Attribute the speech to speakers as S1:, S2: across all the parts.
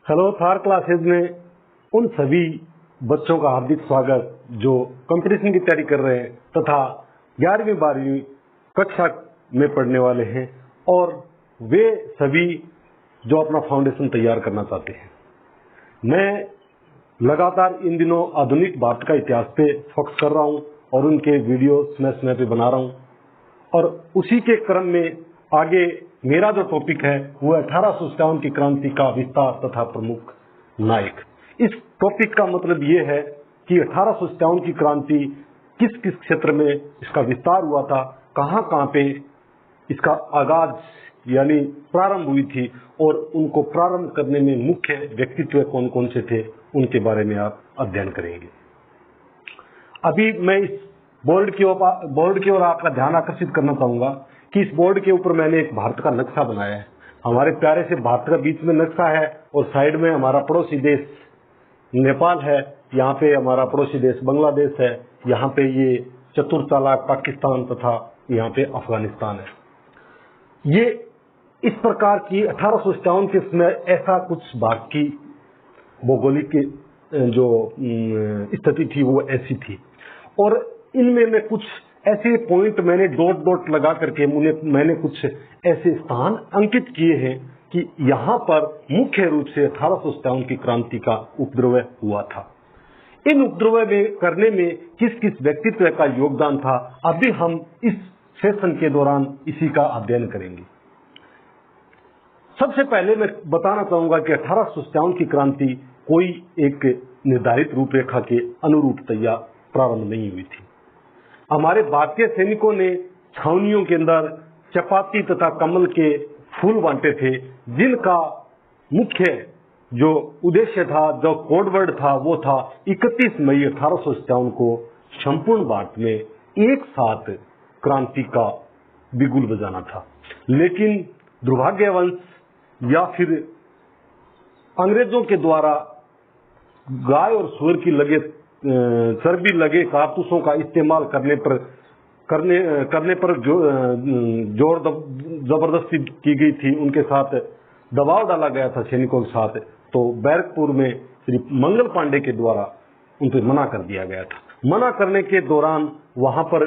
S1: Hello Thar classes में उन सभी बच्चों का हार्दिक स्वागत जो कंपटीशन की तैयारी कर रहे हैं तथा 11वीं 12वीं कक्षा में पढ़ने वाले हैं और वे सभी जो अपना फाउंडेशन तैयार करना चाहते हैं। मैं लगातार इन दिनों आधुनिक भारत का इतिहास पे फोकस कर रहा हूं और उनके वीडियो समय पे बना रहा हूं और उसी के क्रम में आगे मेरा जो टॉपिक है वो 1857 की क्रांति का विस्तार तथा प्रमुख नायक। इस टॉपिक का मतलब ये है कि 1857 की क्रांति किस किस क्षेत्र में इसका विस्तार हुआ था, कहां कहां पे इसका आगाज यानी प्रारंभ हुई थी और उनको प्रारंभ करने में मुख्य व्यक्तित्व कौन कौन से थे, उनके बारे में आप अध्ययन करेंगे। अभी मैं इस बोर्ड की ओर आपका ध्यान आकर्षित करना चाहूंगा कि इस बोर्ड के ऊपर मैंने एक भारत का नक्शा बनाया है। हमारे प्यारे से भारत का बीच में नक्शा है और साइड में हमारा पड़ोसी देश नेपाल है, यहाँ पे हमारा पड़ोसी देश बांग्लादेश है, यहाँ पे ये चतुर चालाक पाकिस्तान तथा यहाँ पे अफगानिस्तान है। ये इस प्रकार की 1857 के समय ऐसा कुछ भारत की भौगोलिक जो स्थिति थी वो ऐसी थी और इनमें मैं कुछ ऐसे पॉइंट मैंने डॉट लगा करके मैंने कुछ ऐसे स्थान अंकित किए हैं कि यहाँ पर मुख्य रूप से 1857 की क्रांति का उपद्रव हुआ था। इन उपद्रव में करने में किस किस व्यक्तित्व का योगदान था, अभी हम इस सेशन के दौरान इसी का अध्ययन करेंगे। सबसे पहले मैं बताना चाहूंगा कि 1857 की क्रांति कोई एक निर्धारित रूपरेखा के अनुरूप तैयार प्रारंभ नहीं हुई थी। हमारे भारतीय सैनिकों ने छावनियों के अंदर चपाती तथा कमल के फूल बांटे थे, जिनका मुख्य जो उद्देश्य था, जो कोडवर्ड था, वो था 31 मई 1857 को संपूर्ण भारत में एक साथ क्रांति का बिगुल बजाना था। लेकिन दुर्भाग्यवश या फिर अंग्रेजों के द्वारा गाय और सुअर की चर्बी लगे कारतूसों का इस्तेमाल करने पर जोर जबरदस्ती की गई थी, उनके साथ दबाव डाला गया था सैनिकों के साथ, तो बैरकपुर में श्री मंगल पांडे के द्वारा उन पर मना कर दिया गया था। मना करने के दौरान वहां पर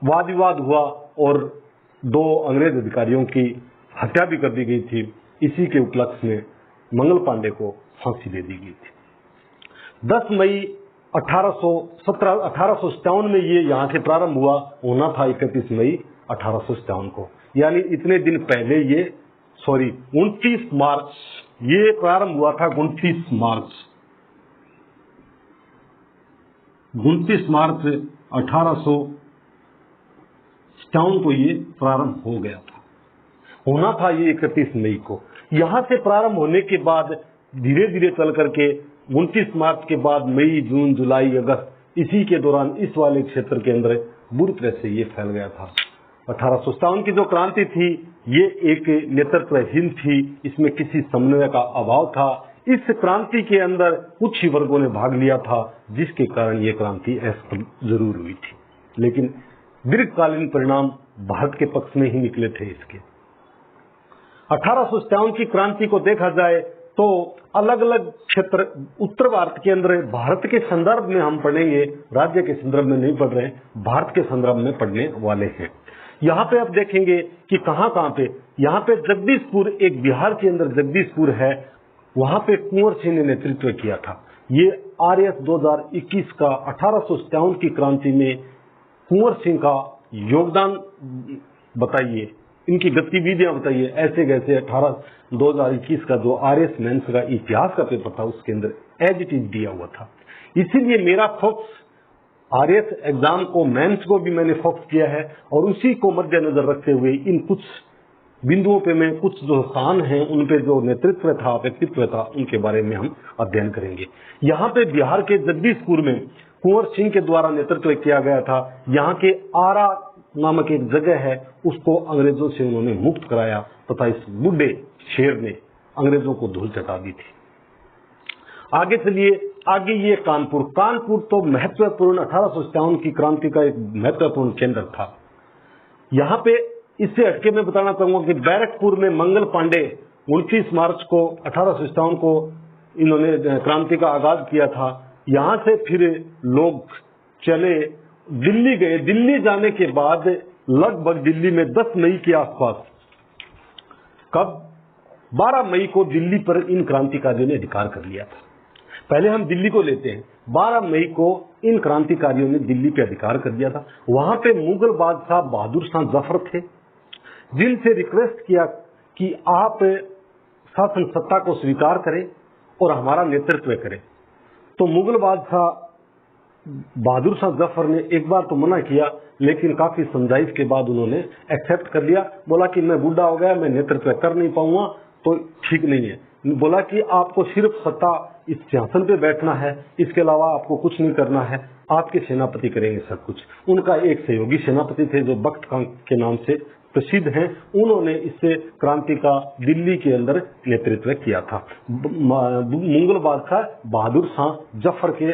S1: वाद विवाद हुआ और 2 अंग्रेज अधिकारियों की हत्या भी कर दी गई थी। इसी के उपलक्ष्य में मंगल पांडे को फांसी दे दी गई थी। 10 मई 1857 में ये यहाँ से प्रारंभ हुआ, होना था 31 मई 1857 को, यानी इतने दिन पहले 29 मार्च ये प्रारंभ हुआ था। 29 मार्च 1857 को ये प्रारंभ हो गया था, होना था ये 31 मई को। यहाँ से प्रारंभ होने के बाद धीरे धीरे चल करके 29 मार्च के बाद मई, जून, जुलाई, अगस्त, इसी के दौरान इस वाले क्षेत्र के अंदर बुरी तरह से ये फैल गया था। 1857 की जो क्रांति थी ये एक नेतृत्वहीन थी, इसमें किसी समन्वय का अभाव था। इस क्रांति के अंदर कुछ ही वर्गों ने भाग लिया था, जिसके कारण ये क्रांति असफल जरूर हुई थी, लेकिन दीर्घकालीन परिणाम भारत के पक्ष में ही निकले थे इसके। 1857 की क्रांति को देखा जाए तो अलग अलग क्षेत्र उत्तर भारत के अंदर भारत के संदर्भ में हम पढ़ेंगे, राज्य के संदर्भ में नहीं पढ़ रहे हैं, भारत के संदर्भ में पढ़ने वाले हैं। यहाँ पे आप देखेंगे कि कहाँ पे, यहाँ पे जगदीशपुर, एक बिहार के अंदर जगदीशपुर है, वहां पे कुंवर सिंह ने नेतृत्व किया था। ये RS 2021 का 1857 की क्रांति में कुंवर सिंह का योगदान बताइए, इनकी गतिविधियां बताइए। ऐसे कैसे 2021 का जो RS मेंस का इतिहास का पेपर था उसके अंदर एज इट इज दिया हुआ था। इसीलिए मेरा फोकस RS एग्जाम को, मेंस को भी मैंने फोकस किया है और उसी को मद्देनजर रखते हुए इन कुछ बिंदुओं पे मैं कुछ जो स्थान हैं उन पे जो नेतृत्व था, व्यक्तित्व था, उनके बारे में हम अध्ययन करेंगे। यहाँ पे बिहार के जगदीशपुर में कुंवर सिंह के द्वारा नेतृत्व किया गया था। यहाँ के आरा नामक एक जगह है, उसको अंग्रेजों से उन्होंने मुक्त कराया तथा इस बुढ़े शेर ने अंग्रेजों को धूल चटा दी थी। आगे चलिए, आगे ये कानपुर तो महत्वपूर्ण 1857 की क्रांति का एक महत्वपूर्ण केंद्र था। यहाँ पे इससे हटके मैं बताना चाहूंगा कि बैरकपुर में मंगल पांडे 29 मार्च को 1857 को इन्होंने क्रांति का आगाज किया था। यहाँ से फिर लोग चले, दिल्ली गए। दिल्ली जाने के बाद लगभग दिल्ली में 10 मई के आसपास, कब 12 मई को दिल्ली पर इन क्रांतिकारियों ने अधिकार कर लिया था। पहले हम दिल्ली को लेते हैं। 12 मई को इन क्रांतिकारियों ने दिल्ली पे अधिकार कर दिया था। वहां पे मुगल बादशाह बहादुर शाह जफर थे, जिनसे रिक्वेस्ट किया कि आप शासन सत्ता को स्वीकार करें और हमारा नेतृत्व करें। तो मुगल बादशाह बहादुर शाह जफर ने एक बार तो मना किया, लेकिन काफी समझाइश के बाद उन्होंने एक्सेप्ट कर लिया। बोला कि मैं बूढ़ा हो गया, मैं नेतृत्व कर नहीं पाऊंगा, तो ठीक नहीं है। बोला कि आपको सिर्फ सत्ता इस सिंहासन पे बैठना है, इसके अलावा आपको कुछ नहीं करना है, आपके सेनापति करेंगे सब कुछ। उनका एक सहयोगी सेनापति थे जो बख्त खान के नाम से प्रसिद्ध हैं, उन्होंने इससे क्रांति का दिल्ली के अंदर नेतृत्व किया था। मुगल बादशाह बहादुर शाह जफर के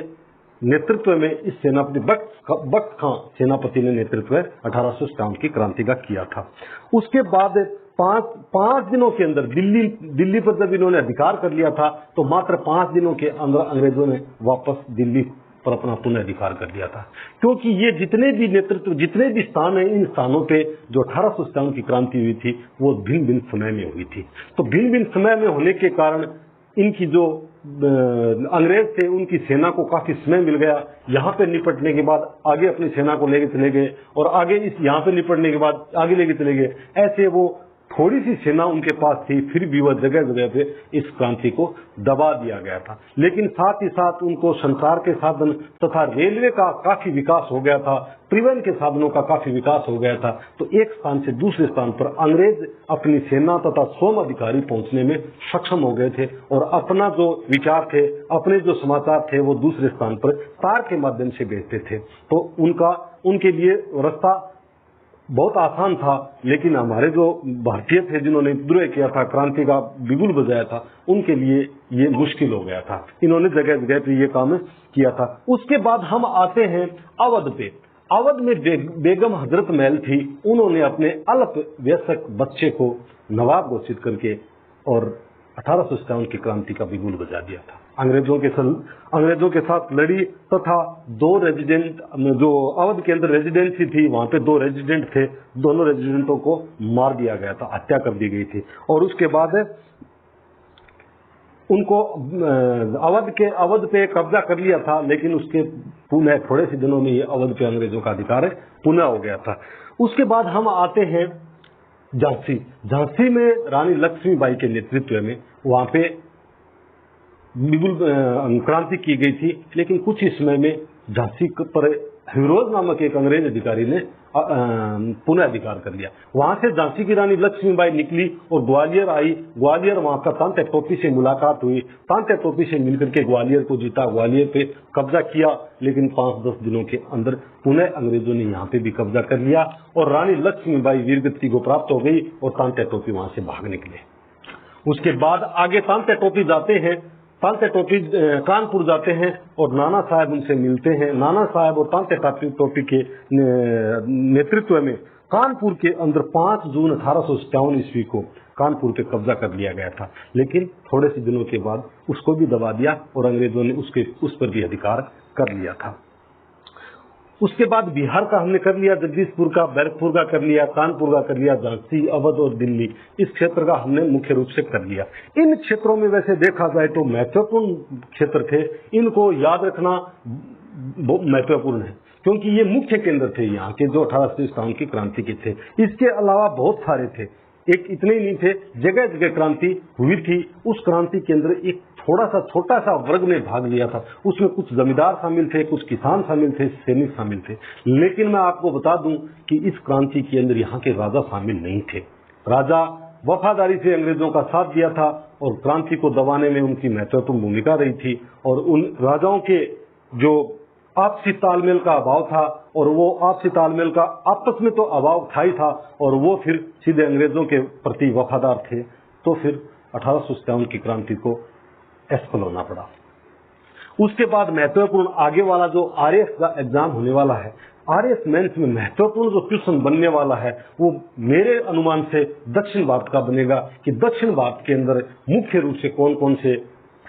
S1: नेतृत्व में इस सेनापति बख्त खां सेनापति ने नेतृत्व 1857 की क्रांति का किया था। उसके बाद पांच दिनों के अंदर दिल्ली पर जब इन्होंने अधिकार कर लिया था, तो मात्र 5 दिनों के अंदर अंग्रेजों ने वापस दिल्ली पर अपना पुनः अधिकार कर लिया था। क्योंकि ये जितने भी स्थान हैं, इन स्थानों पे जो 1857 की क्रांति हुई थी वो भिन्न भिन्न समय में हुई थी। तो भिन्न भिन्न समय में होने के कारण इनकी जो अंग्रेज थे उनकी सेना को काफी समय मिल गया। यहाँ पे निपटने के बाद आगे अपनी सेना को लेके चले गए, और आगे यहाँ पे निपटने के बाद आगे लेके चले गए। ऐसे वो थोड़ी सी सेना उनके पास थी, फिर भी वह जगह जगह पे इस क्रांति को दबा दिया गया था। लेकिन साथ ही साथ उनको संचार के साधन तथा रेलवे का काफी विकास हो गया था, परिवहन के साधनों का काफी विकास हो गया था। तो एक स्थान से दूसरे स्थान पर अंग्रेज अपनी सेना तथा स्वयं अधिकारी पहुंचने में सक्षम हो गए थे, और अपना जो विचार थे, अपने जो समाचार थे, वो दूसरे स्थान पर तार के माध्यम से भेजते थे। तो उनके लिए रास्ता बहुत आसान था। लेकिन हमारे जो भारतीय थे जिन्होंने विद्रोह किया था, क्रांति का बिगुल बजाया था, उनके लिए ये मुश्किल हो गया था। इन्होंने जगह जगह पे ये काम किया था। उसके बाद हम आते हैं अवध पे। अवध में बेगम हजरत महल थी। उन्होंने अपने अल्प वयस्क बच्चे को नवाब घोषित करके और 1857 की क्रांति का बिगुल बजा दिया था। अंग्रेजों के साथ लड़ी तथा 2 रेजिडेंट, जो अवध के अंदर रेजिडेंसी थी, वहां पे 2 रेजिडेंट थे, दोनों रेजिडेंटों को मार दिया गया था, हत्या कर दी गई थी। और उसके बाद उनको अवध पे कब्जा कर लिया था, लेकिन उसके पुनः थोड़े से दिनों में ये अवध पे अंग्रेजों का अधिकार पुनः हो गया था। उसके बाद हम आते हैं झांसी में रानी लक्ष्मीबाई के नेतृत्व में वहां पे बिल्कुल क्रांति की गई थी। लेकिन कुछ ही समय में झांसी पर हिरोज नामक एक अंग्रेज अधिकारी ने पुनः अधिकार कर लिया। वहां से झांसी की रानी लक्ष्मीबाई निकली और ग्वालियर आई। ग्वालियर वहां का तांत्या टोपी से मुलाकात हुई। तांत्या टोपी से मिलकर के ग्वालियर को जीता, ग्वालियर पे कब्जा किया। लेकिन 5-10 दिनों के अंदर पुनः अंग्रेजों ने यहाँ पे भी कब्जा कर लिया और रानी लक्ष्मीबाई वीरगति को प्राप्त हो गई और तांत्या टोपी वहां से भाग निकले। उसके बाद आगे तांत्या टोपी जाते हैं, तांत्या टोपी कानपुर जाते हैं और नाना साहब उनसे मिलते हैं। नाना साहब और तांत्या टोपी के नेतृत्व में कानपुर के अंदर 5 जून 1857 ईस्वी को कानपुर पे कब्जा कर लिया गया था। लेकिन थोड़े से दिनों के बाद उसको भी दबा दिया और अंग्रेजों ने उस पर भी अधिकार कर लिया था। उसके बाद बिहार का हमने कर लिया, जगदीशपुर का, बैरकपुर का कर लिया, कानपुर का कर लिया, झांसी, अवध और दिल्ली, इस क्षेत्र का हमने मुख्य रूप से कर लिया। इन क्षेत्रों में वैसे देखा जाए तो महत्वपूर्ण क्षेत्र थे, इनको याद रखना महत्वपूर्ण है क्योंकि ये मुख्य केंद्र थे यहाँ के जो 1857 की क्रांति के थे। इसके अलावा बहुत सारे थे, एक इतने ही नहीं थे, जगह जगह क्रांति हुई थी। उस क्रांति के अंदर एक थोड़ा सा छोटा सा वर्ग ने भाग लिया था। उसमें कुछ जमींदार शामिल थे, कुछ किसान शामिल थे, सैनिक शामिल थे। लेकिन मैं आपको बता दूं कि इस क्रांति के अंदर यहाँ के राजा शामिल नहीं थे। राजा वफादारी से अंग्रेजों का साथ दिया था और क्रांति को दबाने में उनकी महत्वपूर्ण भूमिका रही थी। और उन राजाओं के जो आपसी तालमेल का अभाव था, और वो आपसी तालमेल का आपस में तो अभाव था ही था, और वो फिर सीधे अंग्रेजों के प्रति वफादार थे। तो फिर 1857 की क्रांति को असफल होना पड़ा। उसके बाद महत्वपूर्ण आगे वाला जो आरएएस का एग्जाम होने वाला है, आरएएस मेंस में महत्वपूर्ण जो क्वेश्चन बनने वाला है वो मेरे अनुमान से दक्षिण भारत का बनेगा कि दक्षिण भारत के अंदर मुख्य रूप से कौन कौन से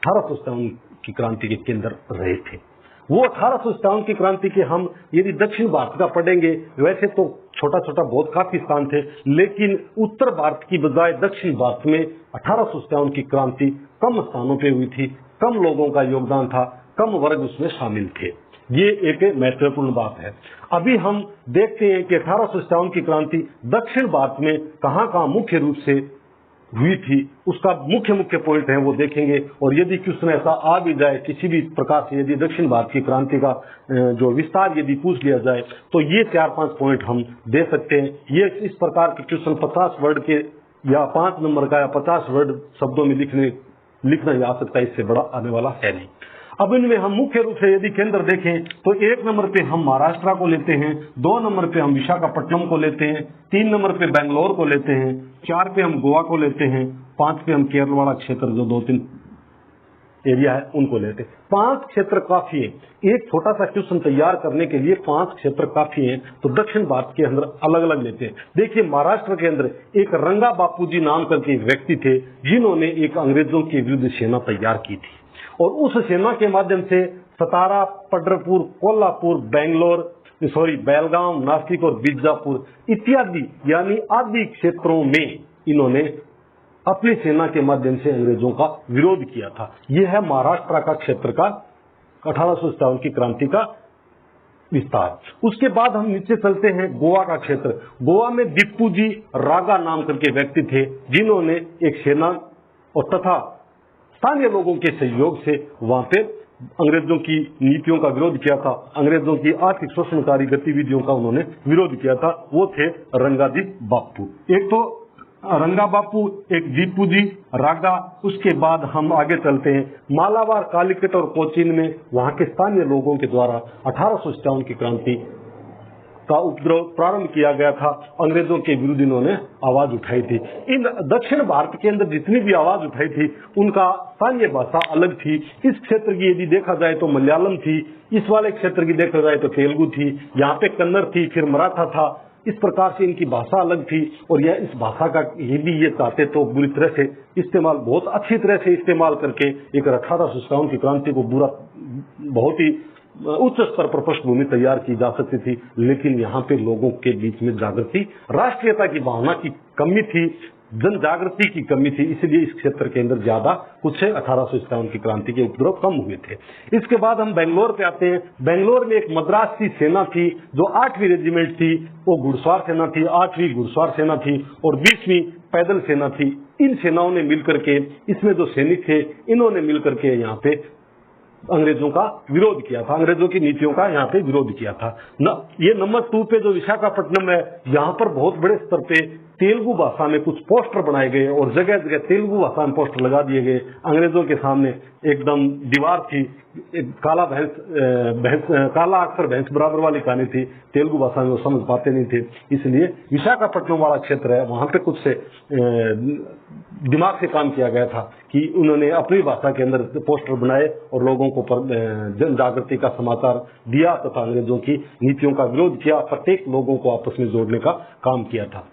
S1: 1857 की क्रांति के केंद्र रहे थे। वो 1857 की क्रांति के हम यदि दक्षिण भारत का पढ़ेंगे, वैसे तो छोटा छोटा बहुत काफी स्थान थे, लेकिन उत्तर भारत की बजाय दक्षिण भारत में 1857 की क्रांति कम स्थानों पे हुई थी, कम लोगों का योगदान था, कम वर्ग उसमें शामिल थे। ये एक महत्वपूर्ण बात है। अभी हम देखते हैं कि 1857 की क्रांति दक्षिण भारत में कहां कहां मुख्य रूप से हुई थी, उसका मुख्य मुख्य पॉइंट है वो देखेंगे। और यदि क्वेश्चन ऐसा आ भी जाए किसी भी प्रकार से, यदि दक्षिण भारत की क्रांति का जो विस्तार यदि पूछ लिया जाए, तो ये 4-5 पॉइंट हम दे सकते हैं। ये इस प्रकार के क्वेश्चन 50 वर्ड के या 5 नंबर का या 50 वर्ड शब्दों में लिखना जा सकता है, इससे बड़ा आने वाला है नहीं। अब इनमें हम मुख्य रूप से यदि केंद्र देखें तो 1 नंबर पे हम महाराष्ट्र को लेते हैं, 2 नंबर पे हम विशाखापट्टनम को लेते हैं, 3 नंबर पे बेंगलोर को लेते हैं, 4 पे हम गोवा को लेते हैं, 5 पे हम केरल वाला क्षेत्र जो 2-3 एरिया है उनको लेते हैं। 5 क्षेत्र काफी है, एक छोटा सा क्वेश्चन तैयार करने के लिए 5 क्षेत्र काफी है। तो दक्षिण भारत के अंदर अलग अलग लेते हैं। देखिए महाराष्ट्र के अंदर एक रंगा बापू जी नाम करके एक व्यक्ति थे, जिन्होंने एक अंग्रेजों के विरुद्ध सेना तैयार की थी, और उस सेना के माध्यम से सतारा, पंढरपुर, कोल्हापुर, बेलगाम, नासिक और बीजापुर इत्यादि यानी आदि क्षेत्रों में इन्होंने अपनी सेना के माध्यम से अंग्रेजों का विरोध किया था। यह है महाराष्ट्र का क्षेत्र का 1857 की क्रांति का विस्तार। उसके बाद हम नीचे चलते हैं गोवा का क्षेत्र। गोवा में दीपू जी रागा नाम करके व्यक्ति थे, जिन्होंने एक सेना और तथा स्थानीय लोगों के सहयोग से वहां पे अंग्रेजों की नीतियों का विरोध किया था, अंग्रेजों की आर्थिक शोषणकारी गतिविधियों का उन्होंने विरोध किया था। वो थे रंगाजी बापू। एक तो रंगा बापू, एक दीपू जी रागा। उसके बाद हम आगे चलते हैं मालाबार, कालीकट और कोचीन में वहां के स्थानीय लोगों के द्वारा 1857 की क्रांति का उपद्रव प्रारंभ किया गया था। अंग्रेजों के विरुद्ध इन्होंने आवाज उठाई थी। इन दक्षिण भारत के अंदर जितनी भी आवाज उठाई थी उनका स्थानीय भाषा अलग थी। इस क्षेत्र की यदि देखा जाए तो मलयालम थी, इस वाले क्षेत्र की देखा जाए तो तेलुगु थी, यहाँ पे कन्नड़ थी, फिर मराठा था। इस प्रकार से इनकी भाषा अलग थी, और यह इस भाषा का यदि ये चाहते तो बुरी तरह से इस्तेमाल, बहुत अच्छी तरह से इस्तेमाल करके एक 1857 की क्रांति को बहुत ही उच्च स्तर पर पृष्ठभूमि तैयार की जा सकती थी। लेकिन यहाँ पे लोगों के बीच में जागृति, राष्ट्रीयता की भावना की कमी थी, जन जागृति की कमी थी, इसलिए इस क्षेत्र के अंदर ज्यादा कुछ 1857 की क्रांति के उपद्रव कम हुए थे। इसके बाद हम बेंगलोर पे आते हैं। बेंगलोर में एक मद्रास की सेना थी जो 8वीं रेजिमेंट थी, वो घुड़सवार सेना थी, 8वीं घुड़सवार सेना थी और 20वीं पैदल सेना थी। इन सेनाओं ने मिलकर के, इसमें जो सैनिक थे इन्होंने मिलकर के यहाँ पे अंग्रेजों का विरोध किया था, अंग्रेजों की नीतियों का यहाँ पे विरोध किया था। ये नंबर 2 पे जो विशाखापट्टनम है, यहाँ पर बहुत बड़े स्तर पे तेलुगु भाषा में कुछ पोस्टर बनाए गए और जगह जगह तेलुगु भाषा में पोस्टर लगा दिए गए। अंग्रेजों के सामने एकदम दीवार थी, काला अक्षर भैंस बराबर वाली कहानी थी। तेलुगु भाषा में वो समझ पाते नहीं थे, इसलिए विशाखापट्टनम वाला क्षेत्र है वहां पे कुछ से दिमाग से काम किया गया था कि उन्होंने अपनी भाषा के अंदर पोस्टर बनाए और लोगों को जन जागृति का समाचार दिया तथा अंग्रेजों की नीतियों का विरोध किया, प्रत्येक लोगों को आपस में जोड़ने का काम किया था।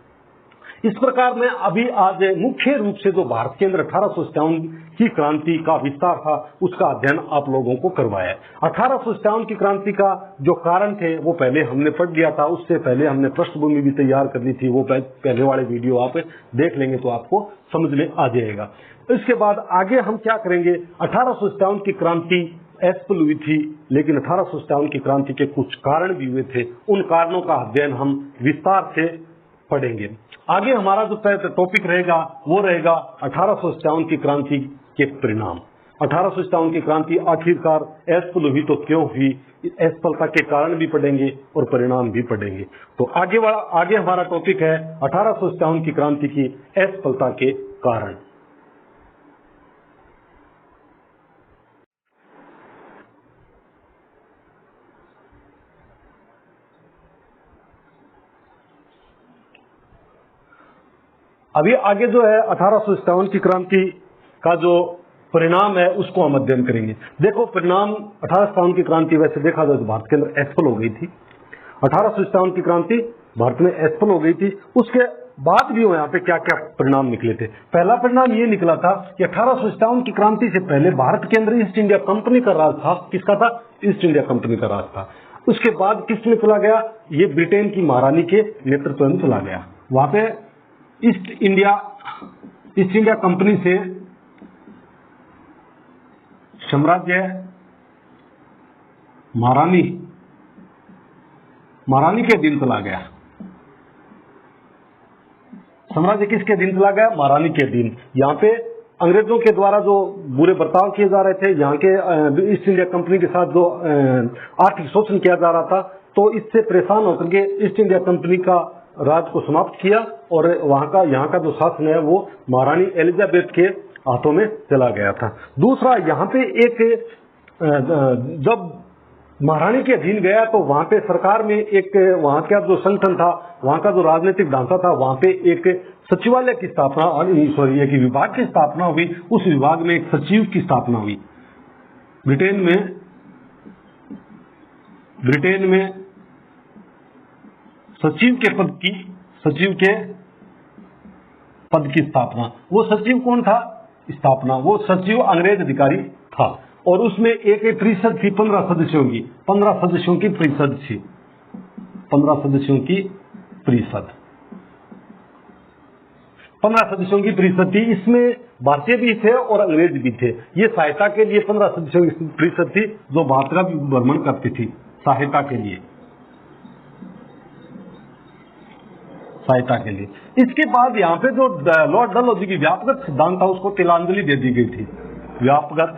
S1: इस प्रकार में अभी आज मुख्य रूप से जो भारत के अंदर 1857 की क्रांति का विस्तार था उसका अध्ययन आप लोगों को करवाया। 1857 की क्रांति का जो कारण थे वो पहले हमने पढ़ लिया था, उससे पहले हमने पृष्ठभूमि भी तैयार कर ली थी, वो पहले वाले वीडियो आप देख लेंगे तो आपको समझ में आ जाएगा। इसके बाद आगे हम क्या करेंगे, 1857 की क्रांति असफल हुई थी, लेकिन 1857 की क्रांति के कुछ कारण भी हुए थे, उन कारणों का अध्ययन हम विस्तार से पढ़ेंगे। आगे हमारा जो टॉपिक रहेगा वो रहेगा 1857 की क्रांति के परिणाम। 1857 की क्रांति आखिरकार असफल हुई तो क्यों हुई, असफलता के कारण भी पढ़ेंगे और परिणाम भी पढ़ेंगे। तो आगे हमारा टॉपिक है 1857 की क्रांति की असफलता के कारण। अभी आगे जो है 1857 की क्रांति का जो परिणाम है उसको हम अध्ययन करेंगे। देखो परिणाम 1857 की क्रांति वैसे देखा जाए तो भारत के अंदर असफल हो गई थी। 1857 की क्रांति भारत में असफल हो गई थी। उसके बाद भी यहाँ पे क्या क्या परिणाम निकले थे। पहला परिणाम ये निकला था कि 1857 की क्रांति से पहले भारत के अंदर ईस्ट इंडिया कंपनी का राज था। किसका था? ईस्ट इंडिया कंपनी का राज था। उसके बाद किसमें चला गया? ये ब्रिटेन की महारानी के नेतृत्व में चला गया। वहां पे ईस्ट इंडिया कंपनी से साम्राज्य महारानी के अधीन चला गया। साम्राज्य किसके अधीन चला गया? महारानी के अधीन। यहाँ पे अंग्रेजों के द्वारा जो बुरे बर्ताव किए जा रहे थे, यहाँ के ईस्ट इंडिया कंपनी के साथ जो आर्थिक शोषण किया जा रहा था, तो इससे परेशान होकर के ईस्ट इंडिया कंपनी का राज को समाप्त किया और यहाँ का जो शासन है वो महारानी एलिजाबेथ के हाथों में चला गया था। दूसरा, यहाँ पे जब महारानी के अधीन गया तो वहां पे सरकार में वहां का जो संगठन था, वहां का जो राजनीतिक ढांचा था, वहां पे एक सचिवालय की स्थापना एक विभाग की स्थापना हुई। उस विभाग में एक सचिव की स्थापना हुई। ब्रिटेन में सचिव के पद की स्थापना। वो सचिव कौन था? वो सचिव अंग्रेज अधिकारी था और उसमें एक परिषद थी 15 सदस्यों की। 15 सदस्यों की परिषद थी। 15 सदस्यों की परिषद थी। इसमें भारतीय भी थे और अंग्रेज भी थे। ये सहायता के लिए 15 सदस्यों की परिषद थी जो भारत का भ्रमण करती थी सहायता के लिए। इसके बाद यहाँ पे जो लॉर्ड डलहौजी की व्यापक सिद्धांत था उसको तिलांजलि दे दी गई थी। व्यापक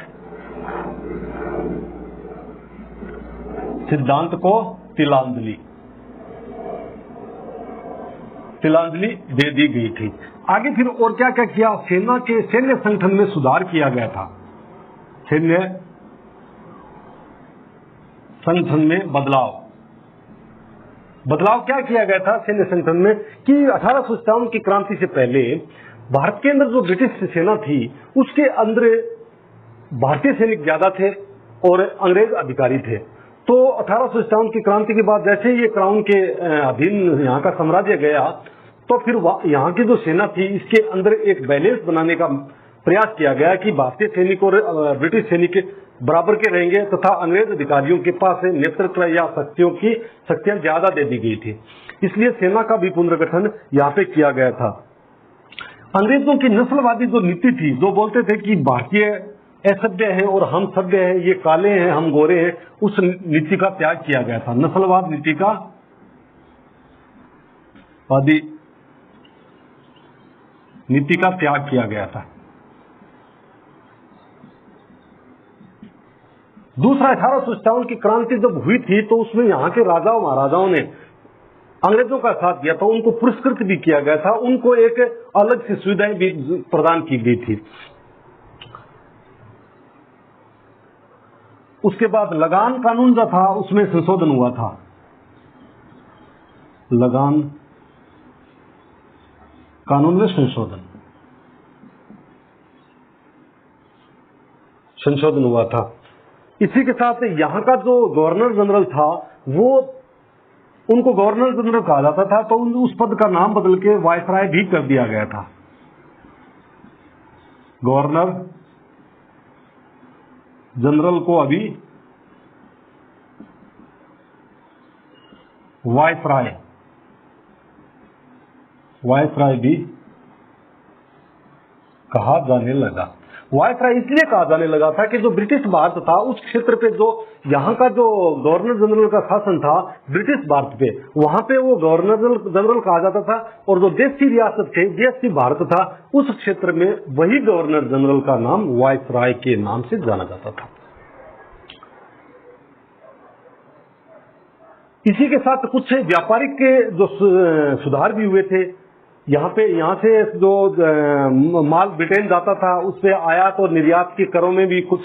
S1: सिद्धांत को तिलांजलि दे दी गई थी। आगे फिर और क्या क्या किया? सैन्य संगठन में सुधार किया गया था। सैन्य संगठन में बदलाव क्या किया गया था सैन्य संगठन में कि 1857 की क्रांति से पहले भारत के अंदर जो ब्रिटिश सेना थी उसके अंदर भारतीय सैनिक ज्यादा थे और अंग्रेज अधिकारी थे। तो 1857 की क्रांति के बाद जैसे ये क्राउन के अधीन यहाँ का साम्राज्य गया तो फिर यहाँ की जो सेना थी इसके अंदर एक बैलेंस बनाने का प्रयास किया गया कि भारतीय सैनिक और ब्रिटिश सैनिक बराबर के रहेंगे तथा अंग्रेज अधिकारियों के पास नेतृत्व या शक्तियां ज्यादा दे दी गई थी। इसलिए सेना का भी पुनर्गठन यहाँ पे किया गया था। अंग्रेजों की नस्लवादी जो नीति थी, जो बोलते थे कि भारतीय असभ्य है और हम सभ्य है, ये काले हैं हम गोरे हैं, उस नीति का त्याग किया गया था। नस्लवाद नीति का त्याग किया गया था। दूसरा, 1857 की क्रांति जब हुई थी तो उसमें यहाँ के राजाओं महाराजाओं ने अंग्रेजों का साथ दिया था, उनको पुरस्कृत भी किया गया था, उनको एक अलग सी सुविधाएं भी प्रदान की गई थी। उसके बाद लगान कानून जो था उसमें संशोधन हुआ था। लगान कानून में संशोधन हुआ था। इसी के साथ यहाँ का जो गवर्नर जनरल था वो उनको गवर्नर जनरल कहा जाता था, तो उस पद का नाम बदल के वायसराय भी कर दिया गया था। गवर्नर जनरल को अभी वायसराय भी कहा जाने लगा। वायसराय इसलिए कहा जाने लगा था कि जो ब्रिटिश भारत था उस क्षेत्र पे जो यहाँ का जो गवर्नर जनरल का शासन था ब्रिटिश भारत पे, वहां पे वो गवर्नर जनरल कहा जाता था और जो देशी रियासत थे, देशी भारत था, उस क्षेत्र में वही गवर्नर जनरल का नाम वायसराय के नाम से जाना जाता था। इसी के साथ कुछ व्यापारिक के जो सुधार भी हुए थे। यहाँ से जो माल ब्रिटेन जाता था उस पे आयात और निर्यात के करों में भी कुछ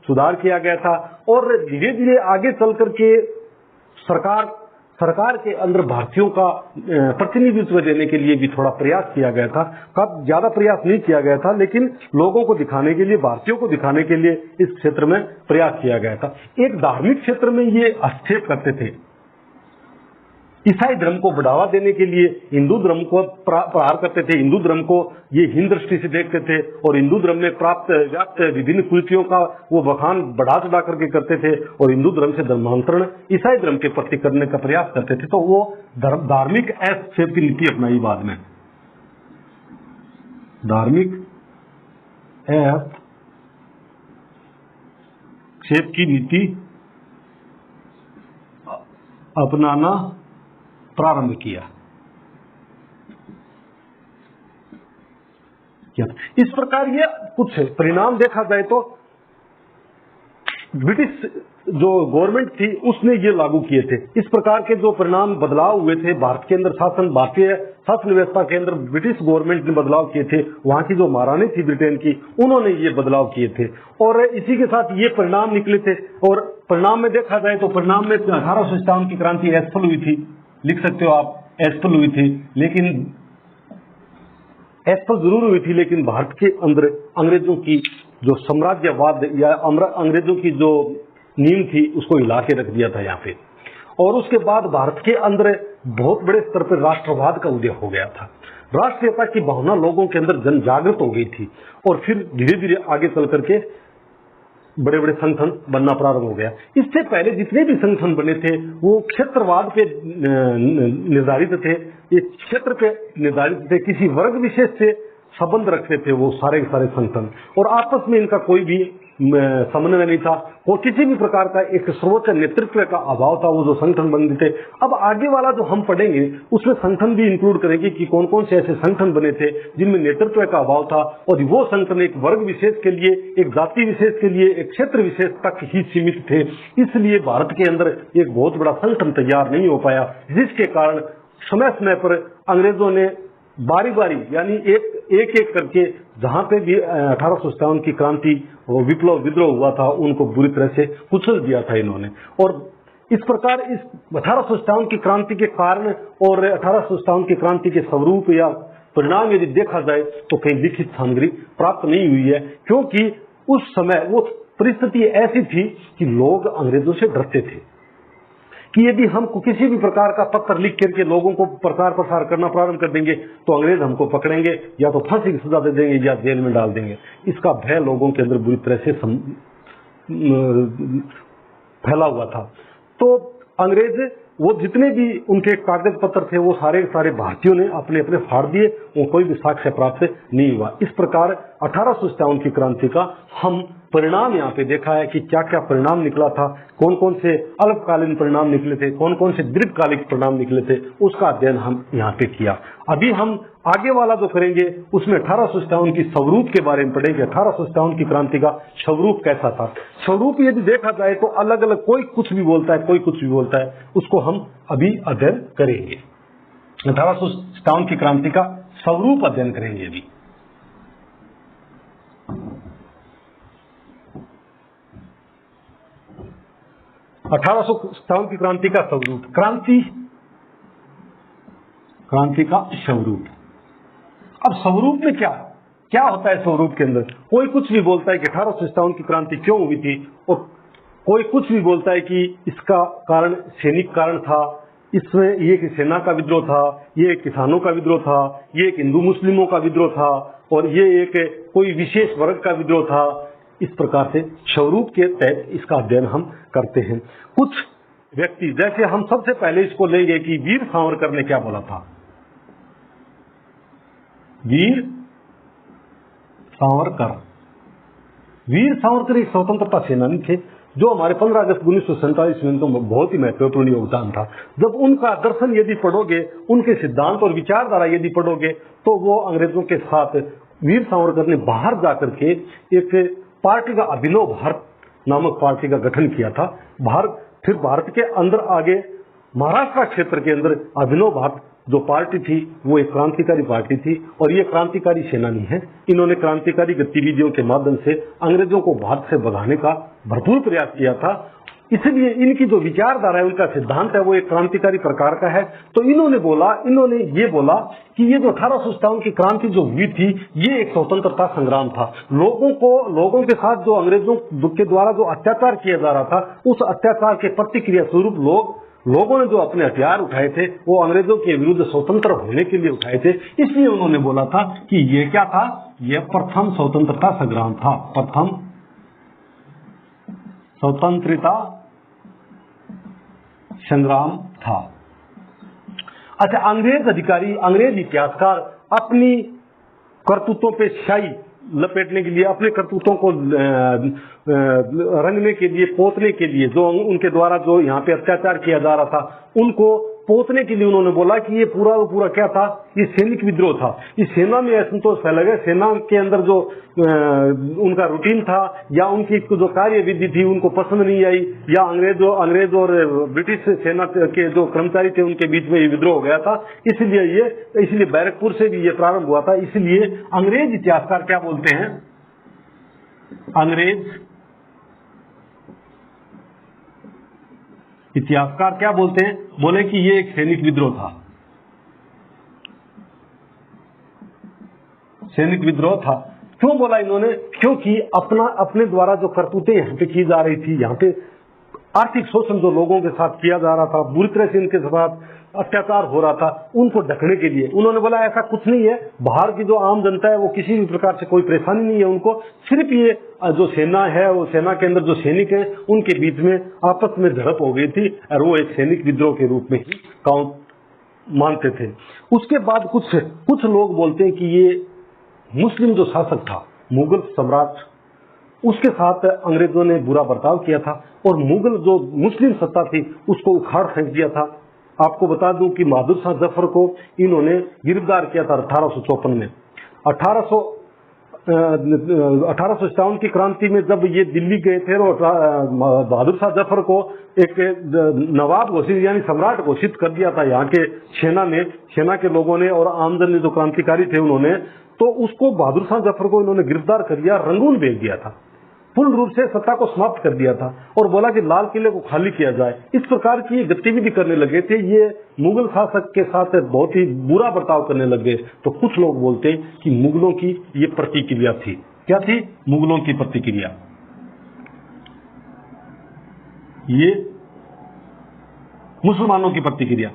S1: सुधार किया गया था और धीरे धीरे आगे चल करके सरकार के अंदर भारतीयों का प्रतिनिधित्व देने के लिए भी थोड़ा प्रयास किया गया था। काफी ज्यादा प्रयास नहीं किया गया था, लेकिन लोगों को दिखाने के लिए, भारतीयों को दिखाने के लिए इस क्षेत्र में प्रयास किया गया था। एक धार्मिक क्षेत्र में ये हस्तक्षेप करते थे। ईसाई धर्म को बढ़ावा देने के लिए हिंदू धर्म को प्रहार करते थे, हिंदू धर्म को ये हीन दृष्टि से देखते थे और हिंदू धर्म में व्याप्त विभिन्न कुरीतियों का वो बखान बढ़ा चढ़ा करके करते थे और हिंदू धर्म से धर्मांतरण ईसाई धर्म के प्रति करने का प्रयास करते थे। तो वो धार्मिक हस्तक्षेप की नीति अपनाई बाद में, धार्मिक हस्तक्षेप की नीति अपनाना प्रारंभ किया। इस प्रकार ये कुछ परिणाम देखा जाए तो ब्रिटिश जो गवर्नमेंट थी उसने ये लागू किए थे। इस प्रकार के जो परिणाम बदलाव हुए थे भारत के अंदर, भारतीय शासन व्यवस्था के अंदर ब्रिटिश गवर्नमेंट ने बदलाव किए थे। वहां की जो महारानी थी ब्रिटेन की, उन्होंने ये बदलाव किए थे और इसी के साथ ये परिणाम निकले थे। और परिणाम में देखा जाए तो परिणाम में 1857 की क्रांति असफल हुई थी, लिख सकते हो आप, असफल हुई थी, लेकिन असफल जरूर हुई थी, लेकिन भारत के अंदर अंग्रेजों की जो साम्राज्यवाद या अंग्रेजों की जो नींव थी उसको हिला के रख दिया था यहाँ पे। और उसके बाद भारत के अंदर बहुत बड़े स्तर पर राष्ट्रवाद का उदय हो गया था। राष्ट्रीयता की भावना लोगों के अंदर जन जागृत हो गई थी और फिर धीरे धीरे आगे चल करके बड़े बड़े संगठन बनना प्रारंभ हो गया। इससे पहले जितने भी संगठन बने थे वो क्षेत्रवाद पे निर्धारित थे, ये क्षेत्र पे निर्धारित थे, किसी वर्ग विशेष से संबंध रखते थे वो सारे संगठन, और आपस में इनका कोई भी समन्वय नहीं था। वो किसी भी प्रकार का एक सर्वोच्च नेतृत्व का अभाव था वो जो संगठन बने थे। अब आगे वाला जो हम पढ़ेंगे उसमें संगठन भी इंक्लूड करेंगे कि कौन कौन से ऐसे संगठन बने थे जिनमें नेतृत्व का अभाव था, और वो संगठन एक वर्ग विशेष के लिए, एक जाति विशेष के लिए, एक क्षेत्र विशेष तक ही सीमित थे। इसलिए भारत के अंदर एक बहुत बड़ा संगठन तैयार नहीं हो पाया, जिसके कारण समय समय पर अंग्रेजों ने बारी बारी यानी एक करके जहां पे भी 1857 की क्रांति विप्लव विद्रोह हुआ था उनको बुरी तरह से कुचल दिया था इन्होंने। और इस प्रकार इस 1857 की क्रांति के कारण और 1857 की क्रांति के स्वरूप या परिणाम यदि देखा जाए तो कहीं लिखित सामग्री प्राप्त नहीं हुई है, क्योंकि उस समय वो परिस्थिति ऐसी थी कि लोग अंग्रेजों से डरते थे कि यदि हम किसी भी प्रकार का पत्र लिख करके लोगों को प्रचार प्रसार करना प्रारंभ कर देंगे तो अंग्रेज हमको पकड़ेंगे या तो फांसी की सजा दे देंगे या जेल में डाल देंगे। इसका भय लोगों के अंदर बुरी तरह से फैला हुआ था। तो अंग्रेज वो जितने भी उनके कागज पत्र थे वो सारे भारतीयों ने अपने अपने फाड़ दिए, वो कोई भी साक्ष्य प्राप्त नहीं हुआ। इस प्रकार 1857 की क्रांति का हम परिणाम यहाँ पे देखा है कि क्या क्या परिणाम निकला था, कौन कौन से अल्पकालीन परिणाम निकले थे, कौन कौन से दीर्घकालिक परिणाम निकले थे, उसका अध्ययन हम यहाँ पे किया। अभी हम आगे वाला जो करेंगे उसमें 1857 की स्वरूप के बारे में पढ़ेंगे। 1857 की क्रांति का स्वरूप कैसा था। स्वरूप यदि देखा जाए तो अलग अलग, कोई कुछ भी बोलता है, कोई कुछ भी बोलता है, उसको हम अभी अध्ययन करेंगे। 1857 की क्रांति का स्वरूप अध्ययन करेंगे अभी। की क्रांति का स्वरूप, क्रांति का स्वरूप। अब स्वरूप में क्या होता है स्वरूप के अंदर? कोई कुछ भी बोलता है कि 1857 की क्रांति क्यों हुई थी, और कोई कुछ भी बोलता है कि इसका कारण सैनिक कारण था, इसमें ये कि सेना का विद्रोह था, ये किसानों का विद्रोह था, ये एक हिंदू मुस्लिमों का विद्रोह था, और ये एक कोई विशेष वर्ग का विद्रोह था। इस प्रकार से स्वरूप के तहत इसका अध्ययन हम करते हैं। कुछ व्यक्ति, जैसे हम सबसे पहले इसको लेंगे कि वीर सावरकर ने क्या बोला था। वीर सावरकर एक स्वतंत्रता सेनानी थे जो हमारे 15 अगस्त 1947 में तो बहुत ही महत्वपूर्ण योगदान था। जब उनका दर्शन यदि पढ़ोगे, उनके सिद्धांत और विचारधारा यदि पढ़ोगे, तो वो अंग्रेजों के साथ वीर सावरकर ने बाहर जाकर के एक पार्टी का अभिनव भारत नामक पार्टी का गठन किया था। फिर भारत के अंदर आगे महाराष्ट्र क्षेत्र के अंदर अभिनव भारत जो पार्टी थी वो एक क्रांतिकारी पार्टी थी, और ये क्रांतिकारी सेनानी है। इन्होंने क्रांतिकारी गतिविधियों के माध्यम से अंग्रेजों को भारत से भगाने का भरपूर प्रयास किया था। इसलिए इनकी जो विचारधारा है, उनका सिद्धांत है, वो एक क्रांतिकारी प्रकार का है। तो इन्होंने ये बोला कि ये जो 1857 की क्रांति जो हुई थी, ये एक स्वतंत्रता संग्राम था। लोगों के साथ जो अंग्रेजों के द्वारा जो अत्याचार किया जा रहा था, उस अत्याचार के प्रतिक्रिया स्वरूप लोगों ने जो अपने हथियार उठाए थे, वो अंग्रेजों के विरुद्ध स्वतंत्र होने के लिए उठाए थे। इसलिए उन्होंने बोला था कि ये क्या था, ये प्रथम स्वतंत्रता संग्राम था, प्रथम स्वतंत्रता संग्राम था। अच्छा, अंग्रेज इतिहासकार अपनी करतूतों पे स्याही लपेटने के लिए, अपने करतूतों को रंगने के लिए, पोतने के लिए, जो उनके द्वारा जो यहाँ पे अत्याचार किया जा रहा था, उनको पोतने के लिए उन्होंने बोला कि ये पूरा क्या था, ये सैनिक विद्रोह था। इस सेना में असंतोष फैला गया, सेना के अंदर जो उनका रूटीन था या उनकी जो कार्य विधि थी, उनको पसंद नहीं आई, या अंग्रेज और ब्रिटिश सेना के जो कर्मचारी थे, उनके बीच में ये विद्रोह हो गया था। इसलिए बैरकपुर से भी ये प्रारंभ हुआ था। इसलिए अंग्रेज इतिहासकार क्या बोलते हैं, अंग्रेज इतिहासकार क्या बोलते हैं, बोले कि ये एक सैनिक विद्रोह था, सैनिक विद्रोह था। क्यों बोला इन्होंने, क्योंकि अपने द्वारा जो करतूतें यहाँ पे की जा रही थी, यहाँ पे आर्थिक शोषण जो लोगों के साथ किया जा रहा था, बुरी तरह से इनके साथ अत्याचार हो रहा था, उनको ढकने के लिए उन्होंने बोला ऐसा कुछ नहीं है, बाहर की जो आम जनता है वो किसी भी प्रकार से कोई परेशानी नहीं है उनको, सिर्फ ये जो सेना है, वो सेना के अंदर जो सैनिक है, उनके बीच में आपस में झड़प हो गई थी और वो एक सैनिक विद्रोह के रूप में ही काउंट मानते थे। उसके बाद कुछ लोग बोलते हैं कि ये मुस्लिम जो शासक था, मुगल सम्राट, उसके साथ अंग्रेजों ने बुरा बर्ताव किया था और मुगल जो मुस्लिम सत्ता थी उसको उखाड़ फेंक दिया था। आपको बता दूं कि बहादुर शाह जफर को इन्होंने गिरफ्तार किया था 1854 में। 1857 की क्रांति में जब ये दिल्ली गए थे और बहादुर शाह जफर को एक नवाब घोषित यानी सम्राट घोषित कर दिया था यहाँ के सेना के लोगों ने और आमजन ने जो क्रांतिकारी थे उन्होंने, तो उसको बहादुर शाह जफर को इन्होंने गिरफ्तार कर दिया, रंगून भेज दिया था, पूर्ण रूप से सत्ता को समाप्त कर दिया था और बोला कि लाल किले को खाली किया जाए। इस प्रकार की गतिविधि करने लगे थे, ये मुगल शासक के साथ बहुत ही बुरा बर्ताव करने लगे। तो कुछ लोग बोलते हैं कि मुगलों की ये प्रतिक्रिया थी। क्या थी? मुगलों की प्रतिक्रिया। ये मुसलमानों की प्रतिक्रिया,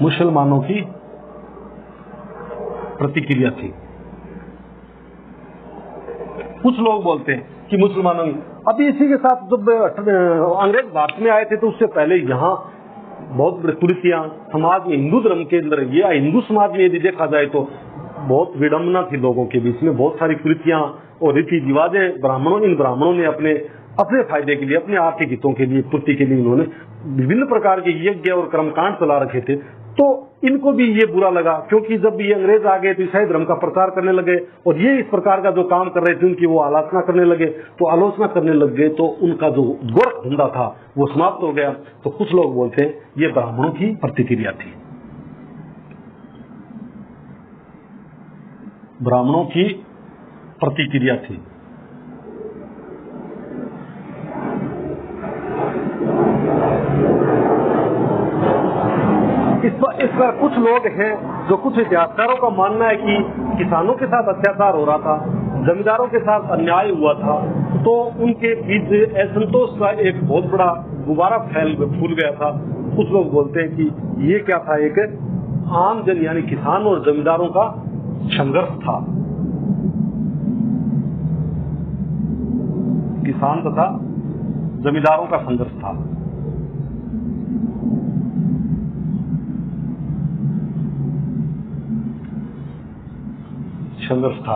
S1: मुसलमानों की प्रतिक्रिया थी। कुछ लोग बोलते हैं कि मुसलमानों, अभी इसी के साथ जब अंग्रेज भारत में आए थे तो उससे पहले यहाँ बहुत बड़ी कुरीतियां समाज में, हिंदू धर्म के अंदर, ये हिंदू समाज में यदि देखा जाए तो बहुत विडंबना थी लोगों के बीच में, बहुत सारी कुरीतियां और रीति रिवाजें इन ब्राह्मणों ने अपने फायदे के लिए, अपने आर्थिक हितों के लिए, पूर्ति के लिए इन्होंने विभिन्न प्रकार के यज्ञ और कर्मकांड चला रखे थे। तो इनको भी ये बुरा लगा, क्योंकि जब ये अंग्रेज आ गए तो ईसाई धर्म का प्रचार करने लगे और ये इस प्रकार का जो काम कर रहे थे उनकी वो आलोचना करने लगे। तो आलोचना करने लग गए तो उनका जो गोरख धंधा था वो समाप्त हो गया। तो कुछ लोग बोलते हैं ये ब्राह्मणों की प्रतिक्रिया थी, ब्राह्मणों की प्रतिक्रिया थी। इस पर कुछ लोग हैं जो, कुछ इतिहासकारों का मानना है कि किसानों के साथ अत्याचार हो रहा था, जमींदारों के साथ अन्याय हुआ था, तो उनके बीच असंतोष का एक बहुत बड़ा गुब्बारा फूल गया था। कुछ लोग बोलते हैं कि ये क्या था, एक आम जन यानी किसान और जमींदारों का संघर्ष था, किसान तथा जमींदारों का संघर्ष था। संघर्ष था।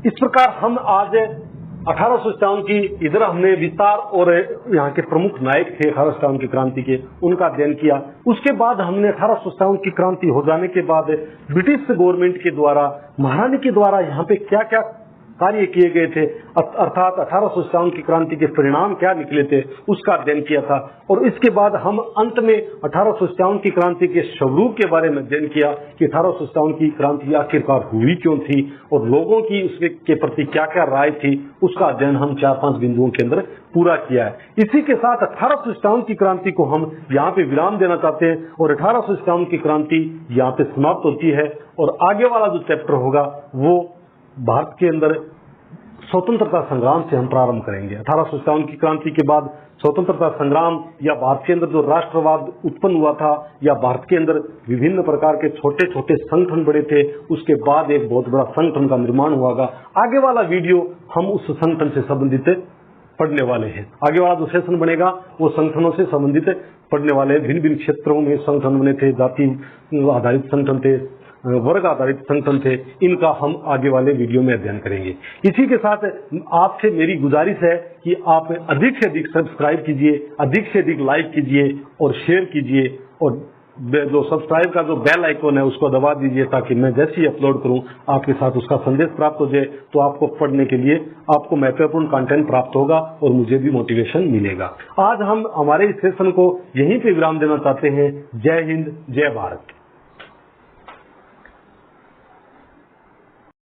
S1: इस प्रकार हम आज 1857 की, इधर हमने विस्तार और यहाँ के प्रमुख नायक थे 1857 की क्रांति के, उनका अध्ययन किया। उसके बाद हमने 1857 की क्रांति हो जाने के बाद ब्रिटिश गवर्नमेंट के द्वारा, महारानी के द्वारा यहाँ पे क्या क्या कार्य किए गए थे, अर्थात 1857 की क्रांति के परिणाम क्या निकले थे उसका अध्ययन किया था। और इसके बाद हम अंत में 1857 की क्रांति के स्वरूप के बारे में अध्ययन किया कि 1857 की क्रांति आखिरकार हुई क्यों थी और लोगों की उसके प्रति क्या क्या राय थी, उसका अध्ययन हम 4-5 बिंदुओं के अंदर पूरा किया है। इसी के साथ 1857 की क्रांति को हम यहाँ पे विराम देना चाहते हैं और 1857 की क्रांति यहाँ पे समाप्त होती है और आगे वाला जो चैप्टर होगा वो भारत के अंदर स्वतंत्रता संग्राम से हम प्रारंभ करेंगे। 1857 की क्रांति के बाद स्वतंत्रता संग्राम या भारत के अंदर जो राष्ट्रवाद उत्पन्न हुआ था या भारत के अंदर विभिन्न प्रकार के छोटे छोटे संगठन बड़े थे, उसके बाद एक बहुत बड़ा संगठन का निर्माण हुआ। आगे वाला वीडियो हम उस संगठन से संबंधित पढ़ने वाले हैं। आगे वाला जो सेशन बनेगा वो संगठनों से संबंधित पढ़ने वाले हैं। भिन्न भिन्न क्षेत्रों में संगठन बने थे, जाति आधारित संगठन थे, वर्ग आधारित संगठन थे, इनका हम आगे वाले वीडियो में अध्ययन करेंगे। इसी के साथ आपसे मेरी गुजारिश है कि आप अधिक से अधिक सब्सक्राइब कीजिए, अधिक से अधिक लाइक कीजिए और शेयर कीजिए और जो सब्सक्राइब का जो बेल आइकन है उसको दबा दीजिए ताकि मैं जैसे ही अपलोड करूं आपके साथ उसका संदेश प्राप्त हो जाए, तो आपको पढ़ने के लिए आपको महत्वपूर्ण कंटेंट प्राप्त होगा और मुझे भी मोटिवेशन मिलेगा। आज हम हमारे इस सेशन को यहीं पे विराम देना चाहते हैं। जय हिंद, जय भारत।